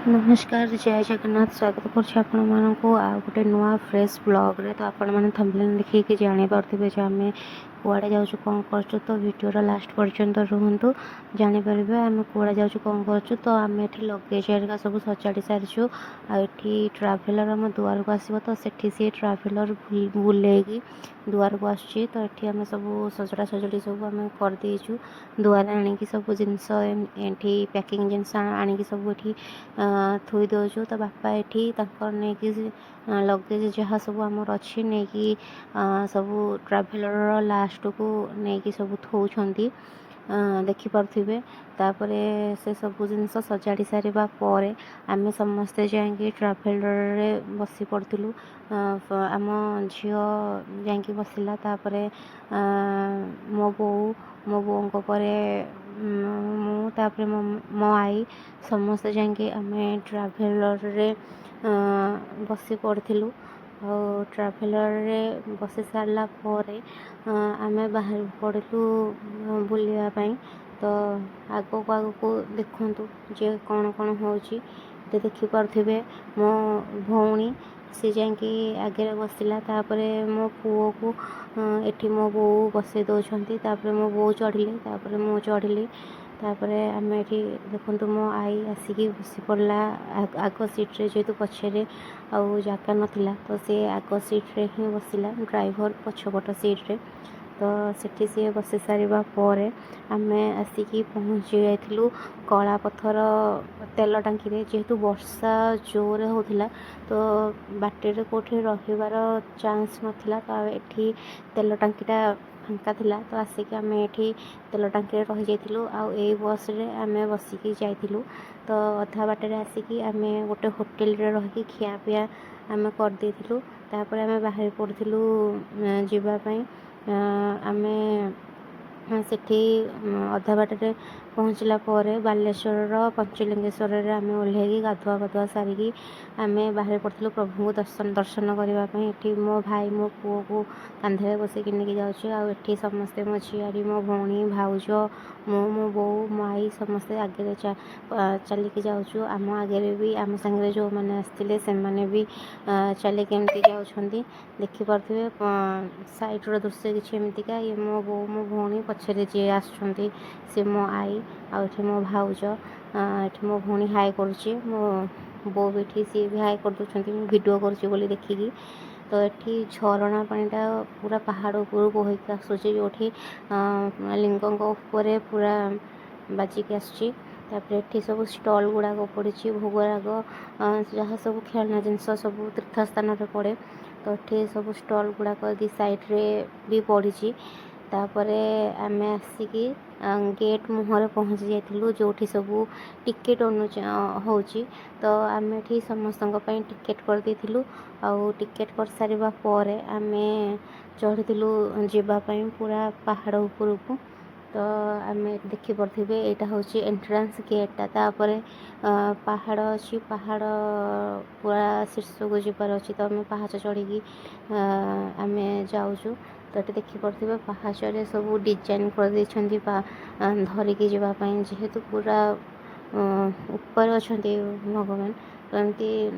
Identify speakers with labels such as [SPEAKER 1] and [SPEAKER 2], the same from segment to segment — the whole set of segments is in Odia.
[SPEAKER 1] नमस्कार जय जगन्नाथ स्वागत करूँ आ गोटे नुआ फ्रेश ब्लॉग तो आपण मैंने थंबनेल देखिए जानीपे आम कुआड़े जाऊँ कौन कर तो वीडियोर लास्ट पर्यंत रुहतु जापर आम कुआड़े जाऊँ कौन कर तो आम ये लगेज हरिका सब सजाड़ी सारी आठी ट्राभेलर आम दुआर को आसो तो सी ट्राभेलर बुलेगी दुआर को आसुची तो ये आम सब सजड़ा सजड़ी सब आम करदेचु दुआर आणिकी सब जिनस ये पैकिंग जिनस आणिकी सब ये थोई दौचु तो बापा ये नहीं कि लगेज जहाँ सब आमर अच्छी नहीं कि सब ट्राभेलर लास्ट को नहीं सब थोड़ी देखिपे तापर से सब जिन सजाड़ी सारा आम समस्ते जाकि ट्राभेलर बसी पड़ू आम झी जा बसला तापर मो बो मुझे मो आई समस्ते जाकि आम ट्राभेलर बसी पड़ू और ट्राभेलर बसी सारा आम बाहर पड़ू बुलवाई तो आग को देखु जे कौन कौन हो देखिपे मो भौणी सी जाकि आगे बसला तापर मो पुओ को एठी मो बो बसई दौरान तापर मो बो चढ़िले तापर मु चढ़िली तापर आम ये देखु मो आई आसिकी बसी पड़ा आग सीट्रे जेहेतु पछे आउ जगह नाला तो सी आग सीट्रे ही बसला ड्राइवर पछपट सीट्रे तो सेठी सी बसी सारापर आम आसिकी पहुँची जाइलु कला पथर तेल टांकी जेहेतु वर्षा जोर होता तो बाटर कौटे रहीबार चान्स नाला तो ये तेल टांकीटा फांका थिला तो आसिक आम ये तेल टांकी रही जाइलु आई बस रे आम बसिकी जाइलु तो अधा बाटर आसिकी आम गोटे होटेल रे रही खियापिया आम करदेलु तापर आम बाहर पड़ू जीवाई आम सेठी अधा बाटर पहुँचला बालेश्वर पंचलिंगेश्वर आम ओह्लैकी गाधुआ गाधुआ सारिकी आम बाहर पड़ू प्रभु को दर्शन करने ये मो भाई मो पुओ को कांधे बसिक नहीं जाऊँ समस्ते मो झियारी मो भौणी भाउज मो बो मो आई समस्ते आगे चलिकी जाऊँ आम आगे भी आम सांगे जो मैंने आसते से मैंने भी चलिकी एमती जाऊँ देखिपे साइड्र दृश्य किसी एमतीका ये मो बो मो भौणी पछरे जी आसुँच सी मो आई आठ मो भाउज ये मो भौणी हाई करुच्ची मो बो भी सी भी हाई कर दूसरी भिडियो करुच्ची देखिकी तो ये झरणा पानीटा पूरा पहाड़ उपरू बोहीक आसूँ जो लिंगों पूरा बाजिक आसपर ये सब स्टल गुड़ाक पड़ी भोगराग जहाँ सब खेलना जिनस सब तीर्थस्थान पड़े तो ये सब स्टल गुड़ाक साइड्रे भी पड़ी तापर आम आसिकी गेट मुहर पहुँची जाइलु जो सब टिकेट हो तो आम ये समस्त टिकेट करदेलु आउ टिकेट कर सारापर आम चढ़ीलु जीवाई पूरा पहाड़ उपरू को तो आम देखिपे यहाँ हूँ एंट्रांस गेटा तापर पहाड़ अच्छी पहाड़ पूरा शीर्ष को जीवार अच्छी तो आम पहाच चढ़ी आम जाऊँ तो ये देखिपे पहाचरे सब डिजाइन कर धरिकी जावाई जेहेतु पूरा ऊपर अच्छा भगवान तो एमती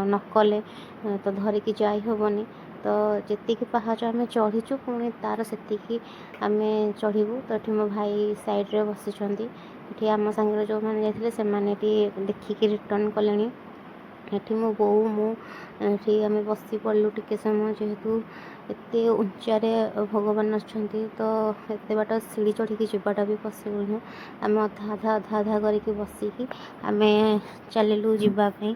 [SPEAKER 1] नकले तो धरिकी जाई हेबनी तो जी पहाच आम चढ़ीचु पुणी तार से आम चढ़ू तो ये मो भाई साइड्रे बसी ये आम सांगे जो मैंने जाते से देखिकी रिटर्न कले ये मो बो मुझे आम बसी पड़ू टिके समय जेहेतु एते उच्चारे भगवान अच्छा तो एत बाट सीढ़ी चढ़ी जावाटा भी पसिबल नुह आम अधा अधा अधा अधा करके बसिकी आम चलू जावाई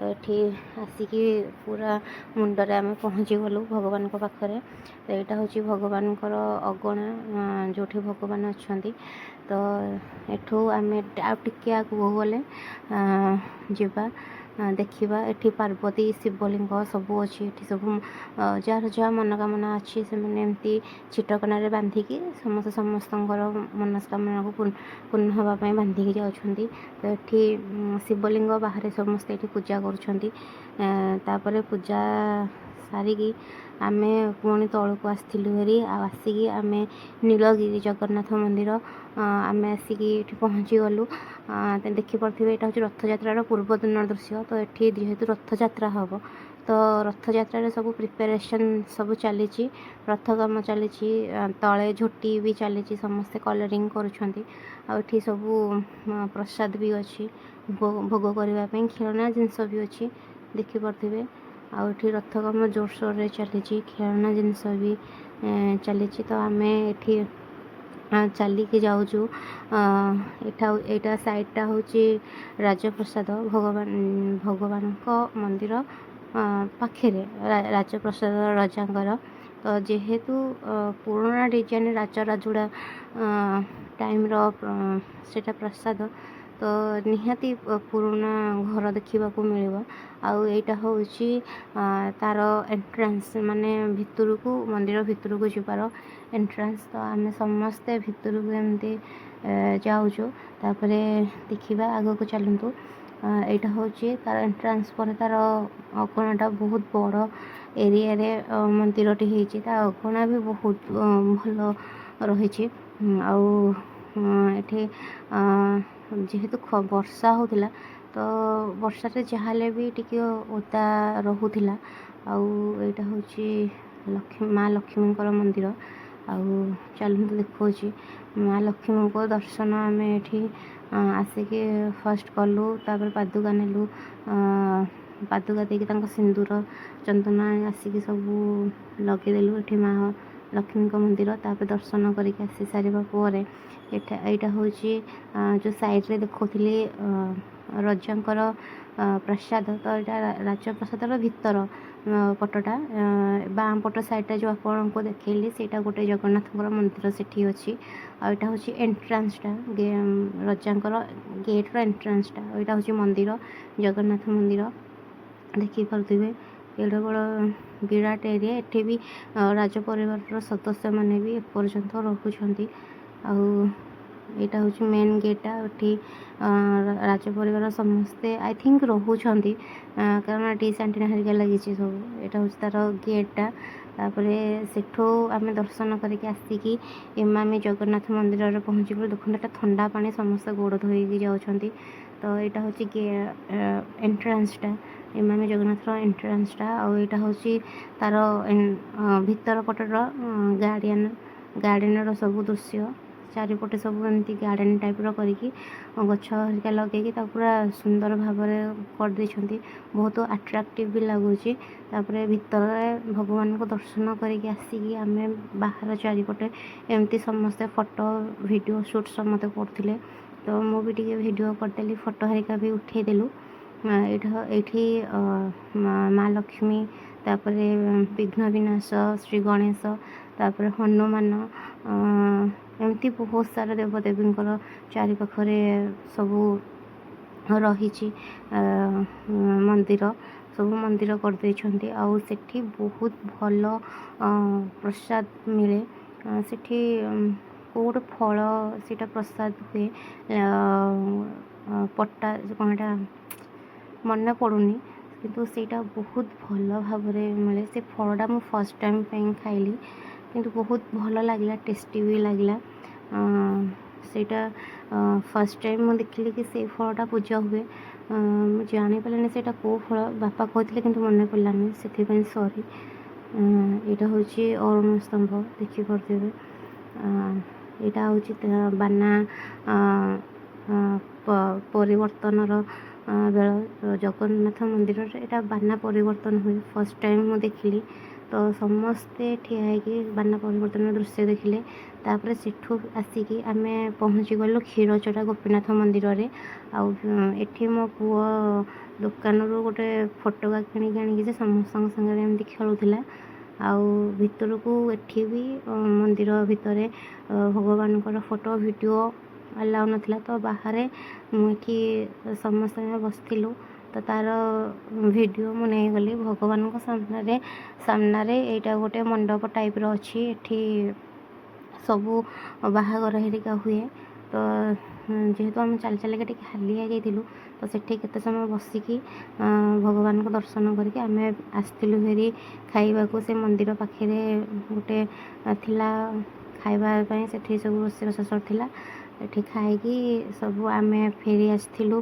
[SPEAKER 1] तो ये आसिकी पूरा मुंडरे आम पहुँची गलु भगवान पाखे तो यहाँ हूँ भगवान अगणा जो भगवान अच्छा तो एठू आम टे आगू गले जा देखा ये पार्वती शिवलिंग सब अच्छी ये सब जार जहाँ मनोकामना अच्छी से मैंने एमती छिटकन बांधिकी समस्त समस्त मनस्कामना को पूर्ण हाँपाई बांधिकी जाऊँ तो ये शिवलिंग बाहर समस्ते ये पूजा कर पूजा ସାରିକି ଆମେ ପୁଣି ତଳକୁ ଆସିଥିଲୁ ହେରି। ଆଉ ଆସିକି ଆମେ ନୀଳଗିରି ଜଗନ୍ନାଥ ମନ୍ଦିର ଆମେ ଆସିକି ଏଠି ପହଞ୍ଚିଗଲୁ। ଦେଖିପାରୁଥିବେ ଏଇଟା ହେଉଛି ରଥଯାତ୍ରାର ପୂର୍ବଦିନର ଦୃଶ୍ୟ। ତ ଏଠି ଯେହେତୁ ରଥଯାତ୍ରା ହେବ, ତ ରଥଯାତ୍ରାରେ ସବୁ ପ୍ରିପାରେସନ୍ ସବୁ ଚାଲିଛି, ରଥ କାମ ଚାଲିଛି, ତଳେ ଝୋଟି ବି ଚାଲିଛି, ସମସ୍ତେ କଲରିଂ କରୁଛନ୍ତି। ଆଉ ଏଠି ସବୁ ପ୍ରସାଦ ବି ଅଛି, ଭୋଗ କରିବା ପାଇଁ ଖେଳନା ଜିନିଷ ବି ଅଛି ଦେଖିପାରୁଥିବେ। ଆଉ ଏଠି ରଥ କାମ ଜୋରସୋରରେ ଚାଲିଛି, ଖେଳନା ଜିନିଷ ବି ଚାଲିଛି। ତ ଆମେ ଏଠି ଚାଲିକି ଯାଉଛୁ। ଏଇଟା ସାଇଡ଼୍ଟା ହେଉଛି ରାଜପ୍ରସାଦ, ଭଗବାନଙ୍କ ମନ୍ଦିର ପାଖରେ ରାଜପ୍ରସାଦ ରଜାଙ୍କର। ତ ଯେହେତୁ ପୁରୁଣା ଡିଜାଇନ୍ ରାଜରାଜୁଡ଼ା ଟାଇମ୍ର ସେଇଟା ପ୍ରସାଦ, ତ ନିହାତି ପୁରୁଣା ଘର ଦେଖିବାକୁ ମିଳିବ। ଆଉ ଏଇଟା ହେଉଛି ତା'ର ଏଣ୍ଟ୍ରାନ୍ସ, ମାନେ ଭିତରକୁ, ମନ୍ଦିର ଭିତରକୁ ଯିବାର ଏଣ୍ଟ୍ରାନ୍ସ। ତ ଆମେ ସମସ୍ତେ ଭିତରକୁ ଏମିତି ଯାଉଛୁ। ତାପରେ ଦେଖିବା, ଆଗକୁ ଚାଲନ୍ତୁ। ଏଇଟା ହେଉଛି ତା'ର ଏଣ୍ଟ୍ରାନ୍ସ ପରେ ତା'ର ଅଗଣାଟା ବହୁତ ବଡ଼ ଏରିଆରେ ମନ୍ଦିରଟି ହେଇଛି। ତା ଅଗଣା ବି ବହୁତ ଭଲ ରହିଛି। ଆଉ ଏଠି ଯେହେତୁ ବର୍ଷା ହେଉଥିଲା, ତ ବର୍ଷାରେ ଯାହାହେଲେ ବି ଟିକେ ଓଦା ରହୁଥିଲା। ଆଉ ଏଇଟା ହେଉଛି ମା ଲକ୍ଷ୍ମୀଙ୍କର ମନ୍ଦିର। ଆଉ ଚାଲନ୍ତୁ ଦେଖାଉଛି ମା ଲକ୍ଷ୍ମୀଙ୍କ ଦର୍ଶନ ଆମେ ଏଠି ଆସିକି ଫାର୍ଷ୍ଟ କଲୁ। ତାପରେ ପାଦୁକା ନେଲୁ, ପାଦୁକା ଦେଇକି ତାଙ୍କ ସିନ୍ଦୁର ଚନ୍ଦନ ଆସିକି ସବୁ ଲଗେଇଦେଲୁ ଏଠି ମା ଲକ୍ଷ୍ମୀଙ୍କ ମନ୍ଦିର। ତାପରେ ଦର୍ଶନ କରିକି ଆସି ସାରିବା ପରେ ଏଇଟା ହେଉଛି ଯେଉଁ ସାଇଡ଼୍ରେ ଦେଖାଉଥିଲି ରଜାଙ୍କର ପ୍ରସାଦ। ତ ଏଇଟା ରାଜପ୍ରସାଦର ଭିତର ପଟଟା, ବାଁ ପଟ ସାଇଡ଼୍ଟା ଯେଉଁ ଆପଣଙ୍କୁ ଦେଖେଇଲି, ସେଇଟା ଗୋଟେ ଜଗନ୍ନାଥଙ୍କର ମନ୍ଦିର ସେଠି ଅଛି। ଆଉ ଏଇଟା ହେଉଛି ଏଣ୍ଟ୍ରାନ୍ସଟା, ରଜାଙ୍କର ଗେଟ୍ର ଏଣ୍ଟ୍ରାନ୍ସଟା। ଏଇଟା ହେଉଛି ମନ୍ଦିର, ଜଗନ୍ନାଥ ମନ୍ଦିର ଦେଖିପାରୁଥିବେ। ଏଡ଼େ ବଡ଼ ବିରାଟ ଏରିଆ। ଏଠି ବି ରାଜ ପରିବାରର ସଦସ୍ୟମାନେ ବି ଏପର୍ଯ୍ୟନ୍ତ ରହୁଛନ୍ତି। ଆଉ ଏଇଟା ହେଉଛି ମେନ୍ ଗେଟ୍ଟା। ଏଠି ରାଜ ପରିବାର ସମସ୍ତେ ଆଇ ଥିଙ୍କ ରହୁଛନ୍ତି, କାରଣ ଏଠି ସାଣ୍ଟିନା ହେରିକା ଲାଗିଛି ସବୁ। ଏଇଟା ହେଉଛି ତା'ର ଗେଟ୍ଟା। ତାପରେ ସେଠୁ ଆମେ ଦର୍ଶନ କରିକି ଆସିକି ଇମାମି ଜଗନ୍ନାଥ ମନ୍ଦିରରେ ପହଞ୍ଚିଗଲୁ। ଦେଖନ୍ତୁ ଏଇଟା ଥଣ୍ଡା ପାଣି, ସମସ୍ତେ ଗୋଡ଼ ଧୋଇକି ଯାଉଛନ୍ତି। ତ ଏଇଟା ହେଉଛି ଏଣ୍ଟ୍ରାନ୍ସଟା, ଇମାମି ଜଗନ୍ନାଥର ଏଣ୍ଟ୍ରାନ୍ସଟା। ଆଉ ଏଇଟା ହେଉଛି ତା'ର ଭିତର ପଟର ଗାର୍ଡ଼େନର ସବୁ ଦୃଶ୍ୟ। ଚାରିପଟେ ସବୁ ଏମିତି ଗାର୍ଡ଼େନ୍ ଟାଇପ୍ର କରିକି ଗଛ ହେରିକା ଲଗେଇକି ତାକୁ ପୁରା ସୁନ୍ଦର ଭାବରେ କରିଦେଇଛନ୍ତି, ବହୁତ ଆଟ୍ରାକ୍ଟିଭ୍ ବି ଲାଗୁଛି। ତାପରେ ଭିତରେ ଭଗବାନଙ୍କୁ ଦର୍ଶନ କରିକି ଆସିକି ଆମେ ବାହାର ଚାରିପଟେ ଏମିତି ସମସ୍ତେ ଫଟୋ ଭିଡ଼ିଓ ସୁଟ୍ ସମସ୍ତେ କରୁଥିଲେ। ତ ମୁଁ ବି ଟିକେ ଭିଡ଼ିଓ କରିଦେଲି, ଫଟୋ ହେରିକା ବି ଉଠେଇଦେଲୁ। ଏଇଠି ମା ଲକ୍ଷ୍ମୀ, ତାପରେ ବିଘ୍ନ ବିନାଶ, ଶ୍ରୀ ଗଣେଶ, ତାପରେ ହନୁମାନ, ଏମିତି ବହୁତ ସାରା ଦେବଦେବୀଙ୍କର ଚାରିପାଖରେ ସବୁ ରହିଛି ମନ୍ଦିର, ସବୁ ମନ୍ଦିର କରିଦେଇଛନ୍ତି। ଆଉ ସେଠି ବହୁତ ଭଲ ପ୍ରସାଦ ମିଳେ। ସେଠି କେଉଁ ଗୋଟେ ଫଳ ସେଇଟା ପ୍ରସାଦ ହୁଏ, ପଟା କ'ଣ ଏଇଟା ମନେ ପଡ଼ୁନି, କିନ୍ତୁ ସେଇଟା ବହୁତ ଭଲ ଭାବରେ ମିଳେ। ସେ ଫଳଟା ମୁଁ ଫାର୍ଷ୍ଟ ଟାଇମ୍ ପାଇଁ ଖାଇଲି, କିନ୍ତୁ ବହୁତ ଭଲ ଲାଗିଲା, ଟେଷ୍ଟି ବି ଲାଗିଲା। ସେଇଟା ଫାର୍ଷ୍ଟ ଟାଇମ୍ ମୁଁ ଦେଖିଲି କି ସେଇ ଫଳଟା ପୂଜା ହୁଏ। ମୁଁ ଜାଣିପାରିଲିନି ସେଇଟା କେଉଁ ଫଳ, ବାପା କହିଥିଲେ କିନ୍ତୁ ମନେ ପଡ଼ିଲାନି, ସେଥିପାଇଁ ସରି। ଏଇଟା ହେଉଛି ଅରୁଣ ସ୍ତମ୍ଭ ଦେଖିପାରୁଥିବେ। ଏଇଟା ହେଉଛି ବାନା ପରିବର୍ତ୍ତନର ବେଳ। ଜଗନ୍ନାଥ ମନ୍ଦିରରେ ଏଇଟା ବାନା ପରିବର୍ତ୍ତନ ହୁଏ, ଫାର୍ଷ୍ଟ ଟାଇମ୍ ମୁଁ ଦେଖିଲି। ତ ସମସ୍ତେ ଠିଆ ହେଇକି ବାନା ପରିବର୍ତ୍ତନର ଦୃଶ୍ୟ ଦେଖିଲେ। ତାପରେ ସେଠୁ ଆସିକି ଆମେ ପହଞ୍ଚିଗଲୁ କ୍ଷୀରଚୋରା ଗୋପୀନାଥ ମନ୍ଦିରରେ। ଆଉ ଏଠି ମୋ ପୁଅ ଦୋକାନରୁ ଗୋଟେ ଫଟୋକା କିଣିକି ଆଣିକି ସେ ସମସ୍ତଙ୍କ ସାଙ୍ଗରେ ଏମିତି ଖେଳୁଥିଲା। ଆଉ ଭିତରକୁ ଏଠି ବି ମନ୍ଦିର ଭିତରେ ଭଗବାନଙ୍କର ଫଟୋ ଭିଡ଼ିଓ ଆଲାଉ ନଥିଲା। ତ ବାହାରେ ମୁଁ ଏଠି ସମସ୍ତେ ବସିଥିଲୁ, ତ ତା'ର ଭିଡ଼ିଓ ମୁଁ ନେଇଗଲି ଭଗବାନଙ୍କ ସାମ୍ନାରେ। ଏଇଟା ଗୋଟେ ମଣ୍ଡପ ଟାଇପ୍ର ଅଛି, ଏଠି ସବୁ ବାହାଘର ହେରିକା ହୁଏ। ତ ଯେହେତୁ ଆମେ ଚାଲି ଚାଲିକା ଟିକେ ହାଲିଆ ହେଇଯାଇଥିଲୁ ତ ସେଠି କେତେ ସମୟ ବସିକି ଭଗବାନଙ୍କୁ ଦର୍ଶନ କରିକି ଆମେ ଆସିଥିଲୁ ଫେରି ଖାଇବାକୁ। ସେ ମନ୍ଦିର ପାଖରେ ଗୋଟେ ଥିଲା ଖାଇବା ପାଇଁ, ସେଠି ସବୁ ରୋଷେଇବାସ ସରିଥିଲା। ଏଠି ଖାଇକି ସବୁ ଆମେ ଫେରି ଆସିଥିଲୁ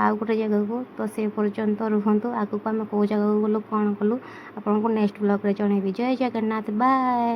[SPEAKER 1] ଆଉ ଗୋଟେ ଜାଗାକୁ। ତ ସେ ପର୍ଯ୍ୟନ୍ତ ରୁହନ୍ତୁ, ଆଗକୁ ଆମେ କେଉଁ ଜାଗାକୁ ଗଲୁ କ'ଣ କଲୁ ଆପଣଙ୍କୁ ନେକ୍ସଟ ବ୍ଲଗ୍ରେ ଜଣେଇବି। ଜୟ ଜଗନ୍ନାଥ, ବାଏ।